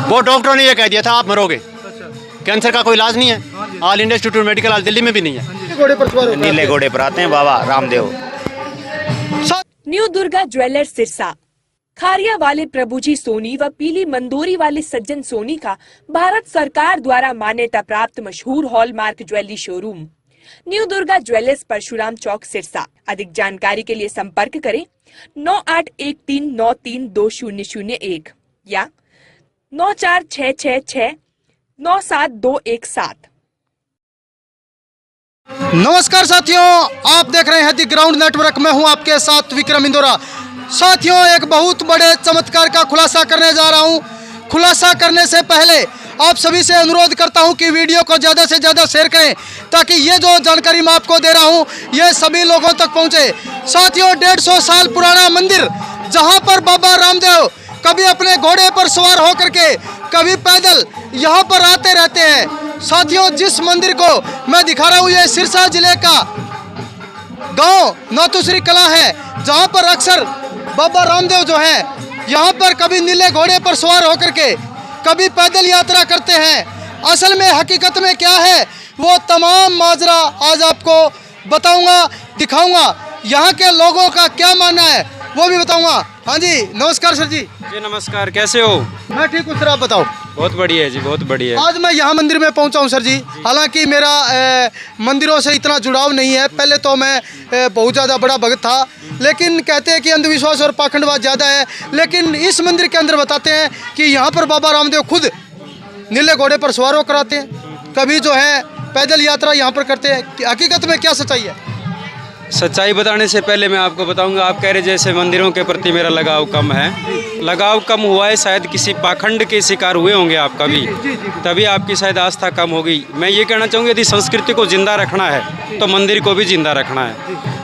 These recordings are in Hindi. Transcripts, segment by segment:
वो डॉक्टरों ने ये कह दिया था आप मरोगे, कैंसर का कोई इलाज नहीं है। ऑल इंडिया इंस्टीट्यूट मेडिकल आज दिल्ली में भी नहीं है। घोड़े पर सवार होकर नीले घोड़े पर आते हैं बाबा रामदेव। New Durga jewellers Sirsa. खारिया वाले प्रभुजी सोनी व पीली मंदोरी वाले सज्जन सोनी का भारत सरकार द्वारा मान्यता प्राप्त मशहूर hallmark jewellery showroom new Durga jewellers Parshuram Chowk Sirsa. अधिक जानकारी के लिए संपर्क करें 9813932001 या 9466697217। नमस्कार साथियों, आप देख रहे हैं दी ग्राउंड नेटवर्क में हूं आपके साथ विक्रम इंदौरा। साथियों, एक बहुत बड़े चमत्कार का खुलासा करने जा रहा हूं। खुलासा करने से पहले आप सभी से अनुरोध करता हूं कि वीडियो को ज़्यादा से ज़्यादा शेयर करें ताकि ये जो जानकारी मैं आपको दे रहा हूं ये सभी लोगों तक पहुंचे। साथियों, 150 साल पुराना मंदिर जहां पर बाबा रामदेव कभी अपने घोड़े पर सवार होकर के कभी पैदल यहाँ पर आते रहते हैं। साथियों, जिस मंदिर को मैं दिखा रहा हूँ ये सिरसा जिले का गांव नौतुश्री कला है, जहाँ पर अक्सर बाबा रामदेव जो है यहाँ पर कभी नीले घोड़े पर सवार होकर के कभी पैदल यात्रा करते हैं। असल में हकीकत में क्या है वो तमाम माजरा आज आपको बताऊंगा, दिखाऊंगा। यहाँ के लोगों का क्या मानना है वो भी बताऊंगा। हाँ जी, नमस्कार सर जी। जी नमस्कार, कैसे हो? मैं ठीक हूँ सर, आप बताओ। बहुत बढ़िया है जी, बहुत बढ़िया। आज मैं यहाँ मंदिर में पहुँचा हूँ सर जी। हालांकि मेरा मंदिरों से इतना जुड़ाव नहीं है। पहले तो मैं बहुत ज़्यादा बड़ा भक्त था, लेकिन कहते हैं कि अंधविश्वास और पाखंडवाद ज़्यादा है। लेकिन इस मंदिर के अंदर बताते हैं कि यहाँ पर बाबा रामदेव खुद नीले घोड़े पर सवार होकर आते हैं, कभी जो है पैदल यात्रा यहाँ पर करते हैं। हकीकत में क्या सच्चाई है? सच्चाई बताने से पहले मैं आपको बताऊंगा, आप कह रहे जैसे मंदिरों के प्रति मेरा लगाव कम है। लगाव कम हुआ है, शायद किसी पाखंड के शिकार हुए होंगे आप कभी, तभी आपकी शायद आस्था कम हो गई। मैं ये कहना चाहूँगा यदि संस्कृति को जिंदा रखना है तो मंदिर को भी जिंदा रखना है,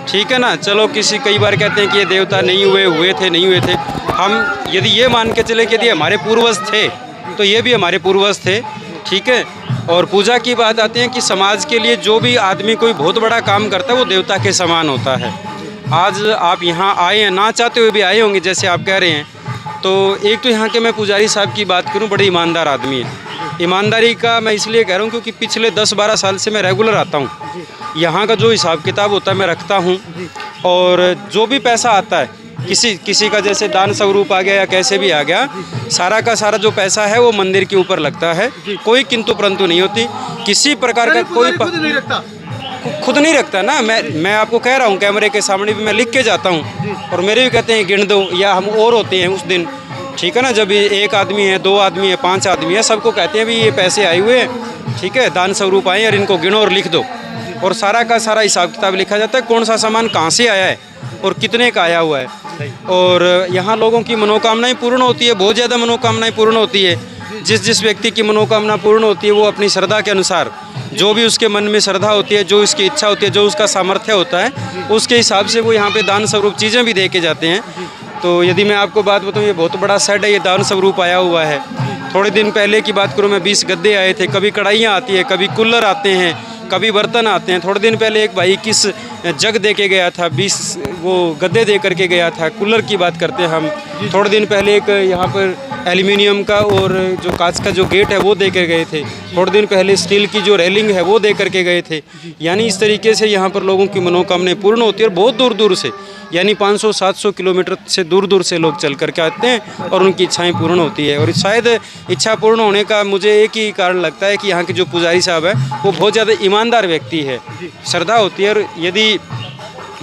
ठीक है ना। चलो कई बार कहते हैं कि ये देवता नहीं हुए थे नहीं हुए थे। हम यदि ये मान के चले कि यदि हमारे पूर्वज थे तो ये भी हमारे पूर्वज थे, ठीक है। और पूजा की बात आती है कि समाज के लिए जो भी आदमी कोई बहुत बड़ा काम करता है वो देवता के समान होता है। आज आप यहाँ आए हैं, ना चाहते हुए भी आए होंगे जैसे आप कह रहे हैं। तो एक तो यहाँ के मैं पुजारी साहब की बात करूँ, बड़े ईमानदार आदमी है। ईमानदारी का मैं इसलिए कह रहा हूँ क्योंकि पिछले 10-12 साल से मैं रेगुलर आता हूँ। यहाँ का जो हिसाब किताब होता है मैं रखता हूँ, और जो भी पैसा आता है किसी का जैसे दान स्वरूप आ गया या कैसे भी आ गया, सारा का सारा जो पैसा है वो मंदिर के ऊपर लगता है। कोई किंतु परंतु नहीं होती, किसी प्रकार का कोई खुद नहीं रखता ना। मैं आपको कह रहा हूँ, कैमरे के सामने भी मैं लिख के जाता हूँ, और मेरे भी कहते हैं गिन दो, या हम और होते हैं उस दिन, ठीक है ना। जब एक आदमी है, 2 आदमी है, 5 आदमी है, सबको कहते हैं भी ये पैसे आए हुए हैं, ठीक है, दान स्वरूप आए और इनको गिनो और लिख दो, और सारा का सारा हिसाब किताब लिखा जाता है। कौन सा सामान कहाँ से आया है और कितने का आया हुआ है। और यहाँ लोगों की मनोकामनाएं पूर्ण होती है, बहुत ज़्यादा मनोकामनाएं पूर्ण होती है। जिस व्यक्ति की मनोकामना पूर्ण होती है वो अपनी श्रद्धा के अनुसार, जो भी उसके मन में श्रद्धा होती है, जो उसकी इच्छा होती है, जो उसका सामर्थ्य होता है, उसके हिसाब से वो यहाँ पे दान स्वरूप चीज़ें भी दे के जाते हैं। तो यदि मैं आपको बात बताऊँ, ये बहुत बड़ा सेट है, ये दान स्वरूप आया हुआ है। थोड़े दिन पहले की बात करूँ मैं, 20 गद्दे आए थे। कभी कढ़ाइयाँ आती है, कभी कूलर आते हैं, कभी बर्तन आते हैं। थोड़े दिन पहले एक भाई 21 जग दे के गया था, 20 वो गद्दे दे करके गया था। कूलर की बात करते हैं हम। थोड़े दिन पहले एक यहाँ पर एल्युमिनियम का और जो कांच का जो गेट है वो दे के गए थे। थोड़े दिन पहले स्टील की जो रेलिंग है वो दे करके गए थे। यानी इस तरीके से यहाँ पर लोगों की मनोकामनाएं पूर्ण होती है, और बहुत दूर दूर से, यानी 500-700 किलोमीटर से दूर दूर से लोग चल करके आते हैं और उनकी इच्छाएं पूर्ण होती है। और शायद इच्छा पूर्ण होने का मुझे एक ही कारण लगता है कि यहाँ के जो पुजारी साहब है वो बहुत ज़्यादा ईमानदार व्यक्ति है, श्रद्धा होती है। और यदि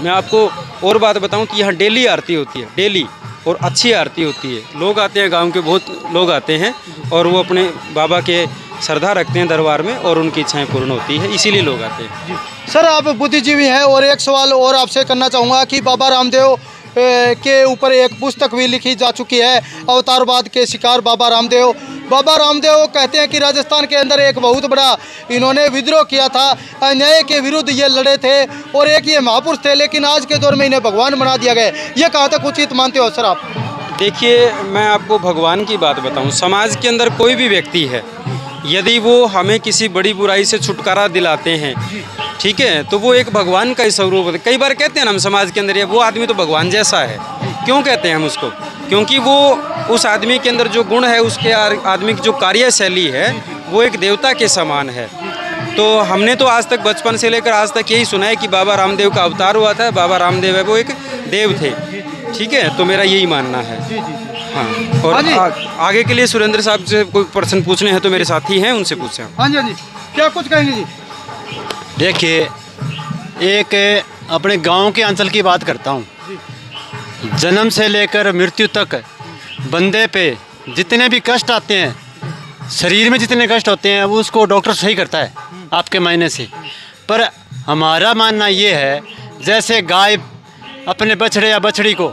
मैं आपको और बात बताऊँ तो यहाँ डेली आरती होती है, डेली, और अच्छी आरती होती है। लोग आते हैं, गांव के बहुत लोग आते हैं, और वो अपने बाबा के श्रद्धा रखते हैं दरबार में, और उनकी इच्छाएं पूर्ण होती है, इसीलिए लोग आते हैं। सर, आप बुद्धिजीवी हैं, और एक सवाल और आपसे करना चाहूँगा कि बाबा रामदेव के ऊपर एक पुस्तक भी लिखी जा चुकी है, अवतारवाद के शिकार बाबा रामदेव। बाबा रामदेव कहते हैं कि राजस्थान के अंदर एक बहुत बड़ा इन्होंने विद्रोह किया था, अन्याय के विरुद्ध ये लड़े थे, और एक ये महापुरुष थे, लेकिन आज के दौर में इन्हें भगवान बना दिया गया। ये कहाँ तक उचित मानते हो सर आप? देखिए, मैं आपको भगवान की बात बताऊं, समाज के अंदर कोई भी व्यक्ति है, यदि वो हमें किसी बड़ी बुराई से छुटकारा दिलाते हैं, ठीक है, तो वो एक भगवान का ही स्वरूप है। कई बार कहते हैं ना हम समाज के अंदर, ये वो आदमी तो भगवान जैसा है। क्यों कहते हैं हम उसको? क्योंकि वो उस आदमी के अंदर जो गुण है, उसके आदमी की जो कार्यशैली है वो एक देवता के समान है। तो हमने तो आज तक बचपन से लेकर आज तक यही सुना है कि बाबा रामदेव का अवतार हुआ था। बाबा रामदेव है वो एक देव थे, ठीक है। तो मेरा यही मानना है। हाँ, और हाँ जी। आगे के लिए सुरेंद्र साहब से कोई प्रश्न पूछने हैं तो मेरे साथी हैं, उनसे पूछें। हाँ जी, हाँ जी, क्या कुछ कहेंगे जी? देखिए, एक अपने गांव के अंचल की बात करता हूँ। जन्म से लेकर मृत्यु तक बंदे पे जितने भी कष्ट आते हैं, शरीर में जितने कष्ट होते हैं, वो उसको डॉक्टर सही करता है आपके मायने से। पर हमारा मानना ये है, जैसे गाय अपने बछड़े या बछड़ी को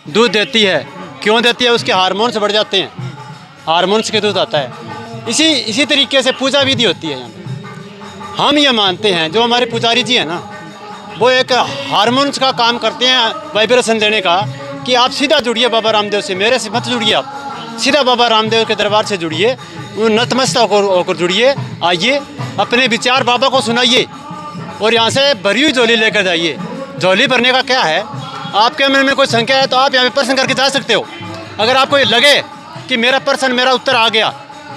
दूध देती है, क्यों देती है? उसके हार्मोन्स बढ़ जाते हैं, हार्मोन्स के दूध आता है। इसी तरीके से पूजा विधि होती है यहाँ पे। हम ये मानते हैं, जो हमारे पुजारी जी हैं ना, वो एक हार्मोन्स का काम करते हैं, वाइब्रेशन देने का, कि आप सीधा जुड़िए बाबा रामदेव से, मेरे से मत जुड़िए, आप सीधा बाबा रामदेव के दरबार से जुड़िए, नतमस्तक होकर जुड़िए, आइए, अपने विचार बाबा को सुनाइए और यहाँ से भरी हुई झोली लेकर जाइए। झोली भरने का क्या है, आपके मन में कोई संख्या है तो आप यहाँ पे प्रश्न करके जा सकते हो। अगर आपको ये लगे कि मेरा प्रश्न, मेरा उत्तर आ गया,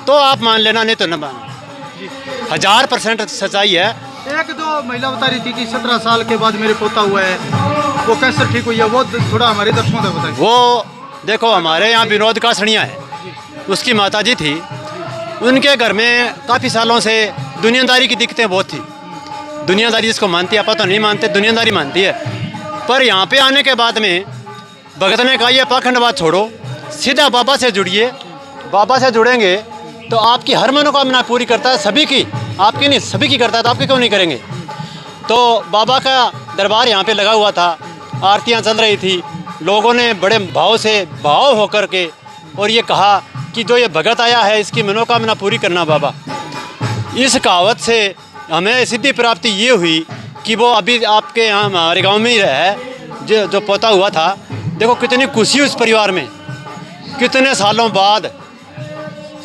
तो आप मान लेना, नहीं तो न मानना। 1000% सच्चाई है। एक दो महिला बता रही थी कि 17 साल के बाद मेरे पोता हुआ है, वो कैंसर ठीक हुई है, वो थोड़ा हमारे दर्शकों को बताइए। वो देखो, हमारे यहाँ विनोद कासड़िया है, उसकी माताजी थी, उनके घर में काफ़ी सालों से दुनियादारी की दिक्कतें बहुत थी। दुनियादारी जिसको मानती है, पता नहीं मानते, दुनियादारी मानती है। पर यहाँ पे आने के बाद में भगत ने कहा, ये पाखंडवाद छोड़ो, सीधा बाबा से जुड़िए। बाबा से जुड़ेंगे तो आपकी हर मनोकामना पूरी करता है, सभी की, आपकी नहीं, सभी की करता है, तो आपकी क्यों नहीं करेंगे? तो बाबा का दरबार यहाँ पे लगा हुआ था, आरतियाँ चल रही थी, लोगों ने बड़े भाव होकर के और ये कहा कि जो ये भगत आया है, इसकी मनोकामना पूरी करना बाबा। इस कहावत से हमें सिद्धि प्राप्ति ये हुई कि वो अभी आपके यहाँ हमारे गांव में ही है, जो पोता हुआ था। देखो कितनी खुशी उस परिवार में, कितने सालों बाद,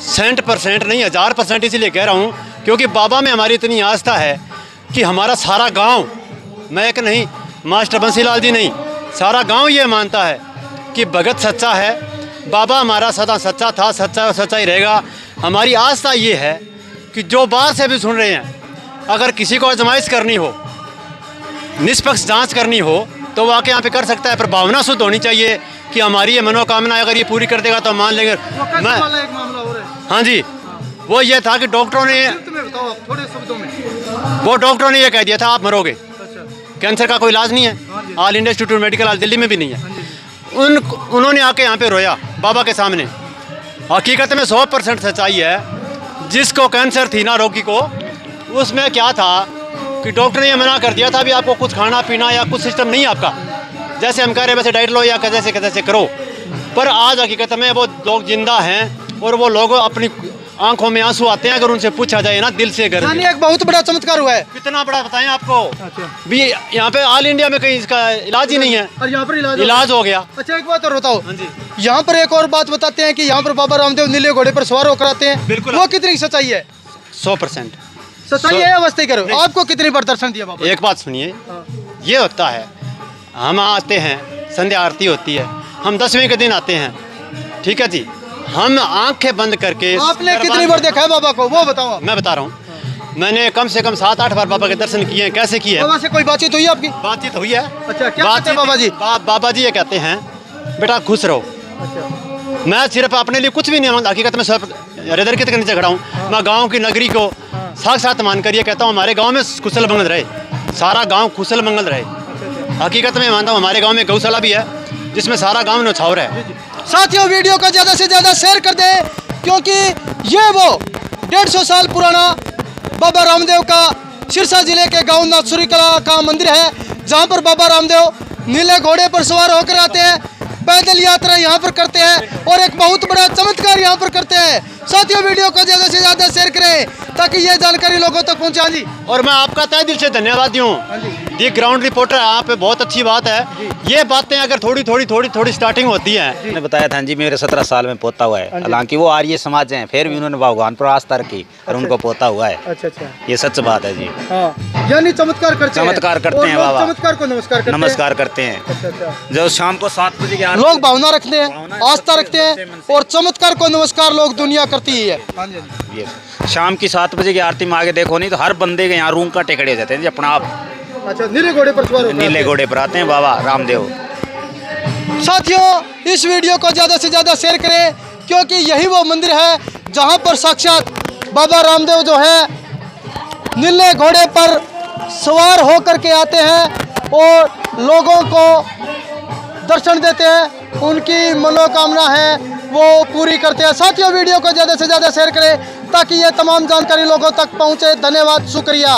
100% नहीं 1000% इसीलिए कह रहा हूँ क्योंकि बाबा में हमारी इतनी आस्था है कि हमारा सारा गांव, मैं एक नहीं, मास्टर बंसीलाल जी नहीं, सारा गांव ये मानता है कि भगत सच्चा है। बाबा हमारा सदा सच्चा था, सच्चा और सच्चा ही रहेगा। हमारी आस्था ये है कि जो बाहर से भी सुन रहे हैं, अगर किसी को आजमाइश करनी हो, निष्पक्ष जांच करनी हो, तो वो आके यहाँ पे कर सकता है। पर भावना शुद्ध होनी चाहिए कि हमारी ये मनोकामना अगर ये पूरी कर देगा तो मान लेंगे। मैं एक मामला हो रहा है। हाँ जी, वो ये था कि डॉक्टरों ने, बताओ आप थोड़े शब्दों में। वो डॉक्टरों ने ये कह दिया था, आप मरोगे, अच्छा, कैंसर का कोई इलाज नहीं है, ऑल इंडिया इंस्टीट्यूट मेडिकल आज दिल्ली में भी नहीं है। उन्होंने आके यहाँ पे रोया बाबा के सामने। हकीकत में 100% सच्चाई है। जिसको कैंसर थी ना, रोगी को, उसमें क्या था कि डॉक्टर ने ये मना कर दिया था, अभी आपको कुछ खाना पीना या कुछ सिस्टम नहीं है आपका, जैसे हम कह रहे हैं वैसे डाइट लो या कैसे करो। पर आज हकीकत में वो लोग जिंदा हैं और वो लोग अपनी आंखों में आंसू आते हैं अगर उनसे पूछा जाए ना, दिल से। यानी एक बहुत बड़ा चमत्कार हुआ है। कितना बड़ा बताएं आपको। अच्छा, भी यहाँ पे ऑल इंडिया में कहीं इसका इलाज ही नहीं है, और यहाँ पर इलाज हो गया। अच्छा, एक बात और बताओ। हाँ जी, यहाँ पर एक और बात बताते हैं कि यहाँ पर बाबा रामदेव नीले घोड़े पर सवार होकर आते हैं। बिल्कुल। वो कितनी सच्चाई है? 100%। सच्चाई है या वस्ती करो? आपको कितनी बार दर्शन दिया बाबा? एक बात सुनिए, ये होता है, हम आते हैं, संध्या आरती होती है, हम 10वें के दिन आते हैं, ठीक है जी, हम आंखें बंद करके। आपने कितनी बार देखा है बाबा को, वो बताओ। मैं बता रहा हूँ, मैंने कम से कम 7-8 बार बाबा के दर्शन किए हैं। कैसे किए हैं? बाबा से कोई बातचीत हुई है आपकी? बातचीत हुई है। अच्छा, क्या कहते हैं बाबा जी? बाबा जी ये कहते हैं, बेटा खुश रहो। अच्छा, मैं सिर्फ अपने लिए कुछ भी नहीं मांगता, हकीकत में सब हृदय के नीचे खड़ा हूँ। मैं गाँव की नगरी को साक्षात मानकर ये कहता हूँ, हमारे गाँव में कुशल मंगल रहे, सारा गाँव कुशल मंगल रहे। हकीकत में मानता हूँ, हमारे गाँव में गौशाला भी है जिसमें सारा गाँव न्यौछावर है। साथियों, वीडियो को ज़्यादा से ज़्यादा शेयर कर दें, क्योंकि ये वो 150 साल पुराना बाबा रामदेव का सिरसा जिले के गांव नाथसुरी कला का मंदिर है, जहां पर बाबा रामदेव नीले घोड़े पर सवार होकर आते हैं, पैदल यात्रा यहां पर करते हैं और एक बहुत बड़ा चमत्कार यहां पर करते हैं। साथियों, वीडियो को ज़्यादा से ज़्यादा शेयर करें ताकि ये जानकारी लोगों तक पहुँचा जी। और मैं आपका तहे दिल से धन्यवाद दूँ। दी ग्राउंड रिपोर्टर यहाँ पे बहुत अच्छी बात है। ये बातें अगर थोड़ी स्टार्टिंग होती हैं। मैंने बताया था जी, मेरे 17 साल में पोता हुआ है। हालांकि वो आर्य समाज हैं, फिर भी उन्होंने भगवान पर आस्था रखी और उनको पोता हुआ है। अच्छा अच्छा, ये सच बात है जी। हाँ, यानी चमत्कार करते हैं। चमत्कार करते हैं और लोग बाबा। चमत्कार को नमस्कार करते हैं। अच्छा अच्छा, जो शाम को 7 बजे के लोग भावना रखते हैं, आस्था रखते हैं, और चमत्कार को नमस्कार लोग दुनिया करती ही है। हाँ जी, हाँ जी। ये शाम की 7 बजे की आरती में आगे देखो नहीं तो हर बंदे के यहाँ रूम का टेकड़े हो जाते हैं जी अपना आप। अच्छा, नीले घोड़े पर सवार होकर नीले घोड़े पर आते हैं बाबा रामदेव। साथियों, इस वीडियो को ज़्यादा से ज़्यादा शेयर करें, क्योंकि यही वो मंदिर है जहां पर साक्षात बाबा रामदेव जो है नीले घोड़े पर सवार होकर के आते हैं और लोगों को दर्शन देते हैं, उनकी मनोकामना है वो पूरी करते हैं। साथियों, वीडियो को ज़्यादा से ज़्यादा शेयर करें ताकि ये तमाम जानकारी लोगों तक पहुंचे। धन्यवाद, शुक्रिया।